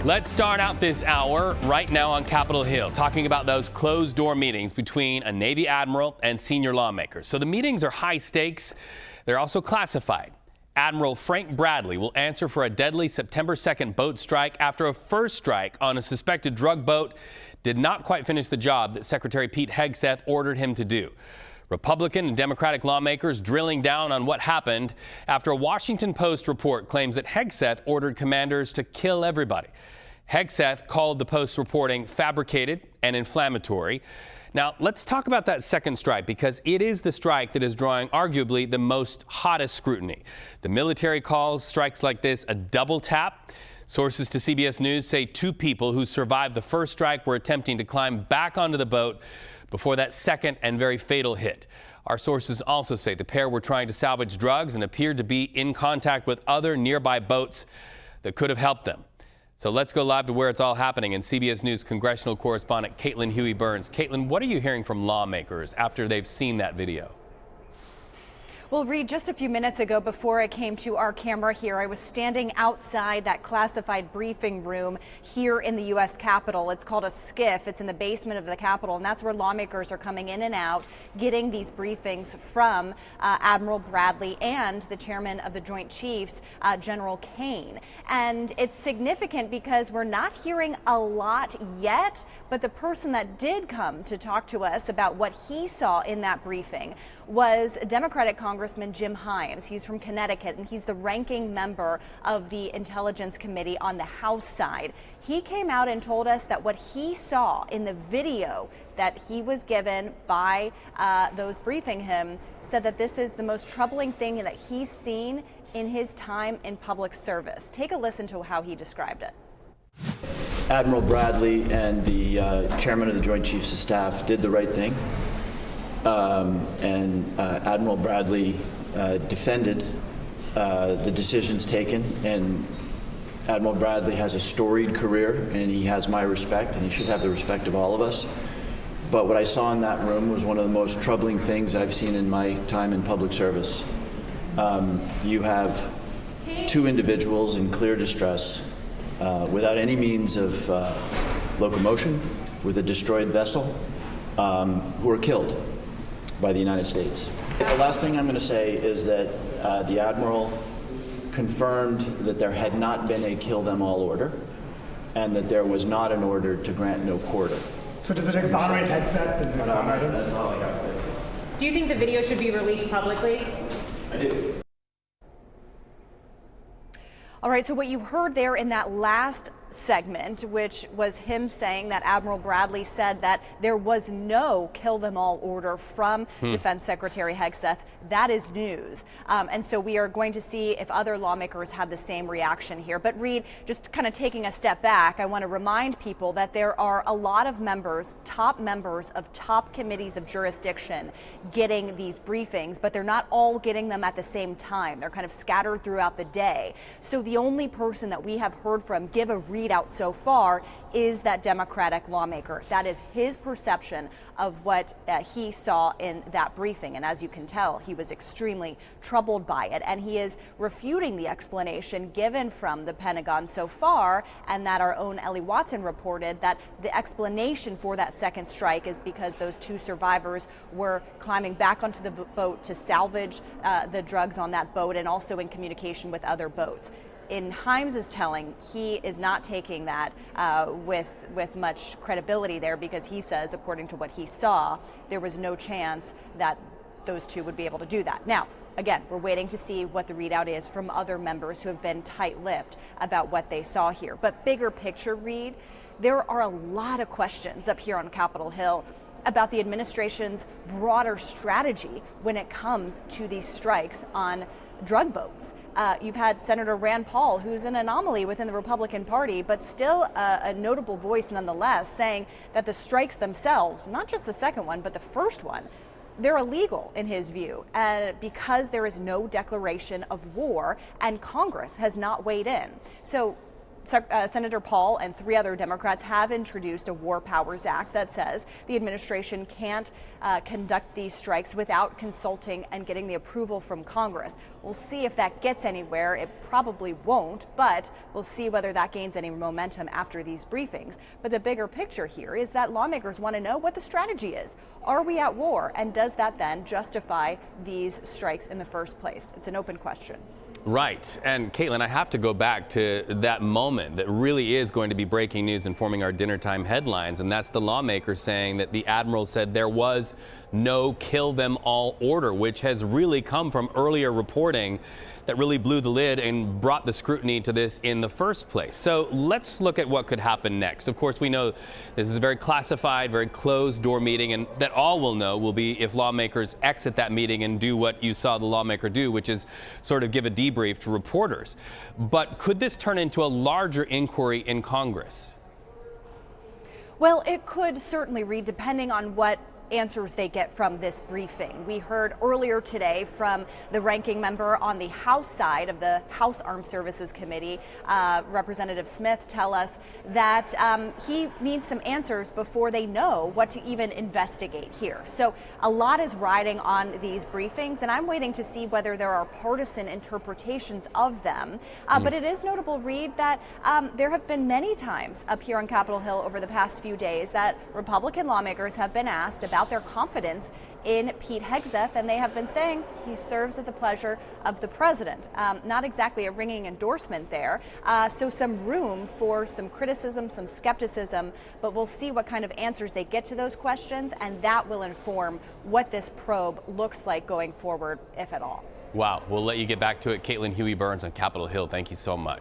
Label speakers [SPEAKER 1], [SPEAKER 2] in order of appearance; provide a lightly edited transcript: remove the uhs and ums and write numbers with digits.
[SPEAKER 1] Let's start out this hour right now on Capitol Hill, talking about those closed-door meetings between a Navy admiral and senior lawmakers. So the meetings are high stakes. They're also classified. Admiral Frank Bradley will answer for a deadly September 2nd boat strike after a first strike on a suspected drug boat did not quite finish the job that Secretary Pete Hegseth ordered him to do. Republican and Democratic lawmakers drilling down on what happened after a Washington Post report claims that Hegseth ordered commanders to kill everybody. Hegseth called the Post reporting fabricated and inflammatory. Now, let's talk about that second strike, because it is the strike that is drawing arguably the most hottest scrutiny. The military calls strikes like this a double tap. Sources to CBS News say 2 people who survived the first strike were attempting to climb back onto the boat before that second and very fatal hit. Our sources also say the pair were trying to salvage drugs and appeared to be in contact with other nearby boats that could have helped them. So let's go live to where it's all happening, and CBS News congressional correspondent Caitlin Huey-Burns. Caitlin, what are you hearing from lawmakers after they've seen that video?
[SPEAKER 2] Well, Reed, just a few minutes ago, before I came to our camera here, I was standing outside that classified briefing room here in the U.S. Capitol. It's called a SCIF. It's in the basement of the Capitol, and that's where lawmakers are coming in and out, getting these briefings from Admiral Bradley and the chairman of the Joint Chiefs, General Kane. And it's significant because we're not hearing a lot yet, but the person that did come to talk to us about what he saw in that briefing was Democratic Congressman Jim Himes. He's from Connecticut, and he's the ranking member of the Intelligence Committee on the House side. He came out and told us that what he saw in the video that he was given by those briefing him said that this is the most troubling thing that he's seen in his time in public service. Take a listen to how he described it.
[SPEAKER 3] Admiral Bradley and the chairman of the Joint Chiefs of Staff did the right thing. Admiral Bradley defended the decisions taken, and Admiral Bradley has a storied career, and he has my respect, and he should have the respect of all of us. But what I saw in that room was one of the most troubling things I've seen in my time in public service. You have 2 individuals in clear distress, without any means of locomotion, with a destroyed vessel, who were killed by the United States. The last thing I'm going to say is that the Admiral confirmed that there had not been a kill them all order, and that there was not an order to grant no quarter.
[SPEAKER 4] So does it exonerate hegseth? Does it exonerate him?
[SPEAKER 3] That's all I got there.
[SPEAKER 5] Do you think the video should be released publicly?
[SPEAKER 3] I do.
[SPEAKER 2] All right, so what you heard there in that last segment, which was him saying that Admiral Bradley said that there was no kill them all order from Defense Secretary Hegseth, that is news. And so we are going to see if other lawmakers have the same reaction here. But Reed, just kind of taking a step back, I want to remind people that there are a lot of members of top committees of jurisdiction getting these briefings, but they're not all getting them at the same time. They're kind of scattered throughout the day. So the only person that we have heard from give a readout so far is that Democratic lawmaker. That is his perception of what he saw in that briefing. And as you can tell, he was extremely troubled by it. And he is refuting the explanation given from the Pentagon so far, and that our own Ellie Watson reported that the explanation for that second strike is because those 2 survivors were climbing back onto the boat to salvage the drugs on that boat, and also in communication with other boats. In Himes' telling, he is not taking that with much credibility there, because he says, according to what he saw, there was no chance that those 2 would be able to do that. Now, again, we're waiting to see what the readout is from other members who have been tight-lipped about what they saw here. But bigger picture, Reed, there are a lot of questions up here on Capitol Hill about the administration's broader strategy when it comes to these strikes on drug boats. You've had Senator Rand Paul, who's an anomaly within the Republican Party, but still a notable voice nonetheless, saying that the strikes themselves, not just the second one, but the first one, they're illegal in his view, because there is no declaration of war and Congress has not weighed in. So Senator Paul and 3 other Democrats have introduced a War Powers Act that says the administration can't conduct these strikes without consulting and getting the approval from Congress. We'll see if that gets anywhere. It probably won't, but we'll see whether that gains any momentum after these briefings. But the bigger picture here is that lawmakers want to know what the strategy is. Are we at war? And does that then justify these strikes in the first place? It's an open question.
[SPEAKER 1] Right. And Caitlin, I have to go back to that moment that really is going to be breaking news and forming our dinner time headlines. And that's the lawmaker saying that the admiral said there was no kill them all order, which has really come from earlier reporting that really blew the lid and brought the scrutiny to this in the first place. So let's look at what could happen next. Of course, we know this is a very classified, very closed door meeting, and that all we'll know will be if lawmakers exit that meeting and do what you saw the lawmaker do, which is sort of give a debrief to reporters. But could this turn into a larger inquiry in Congress?
[SPEAKER 2] Well, it could certainly, Reed, depending on what answers they get from this briefing. We heard earlier today from the ranking member on the House side of the House Armed Services Committee, Representative Smith, tell us that he needs some answers before they know what to even investigate here. So a lot is riding on these briefings, and I'm waiting to see whether there are partisan interpretations of them. But it is notable, Reed, that there have been many times up here on Capitol Hill over the past few days that Republican lawmakers have been asked about their confidence in Pete Hegseth, and they have been saying he serves at the pleasure of the president. Not exactly a ringing endorsement there. So some room for some criticism, some skepticism, but we'll see what kind of answers they get to those questions, and that will inform what this probe looks like going forward, if at all.
[SPEAKER 1] Wow. We'll let you get back to it. Caitlin Huey-Burns on Capitol Hill. Thank you so much.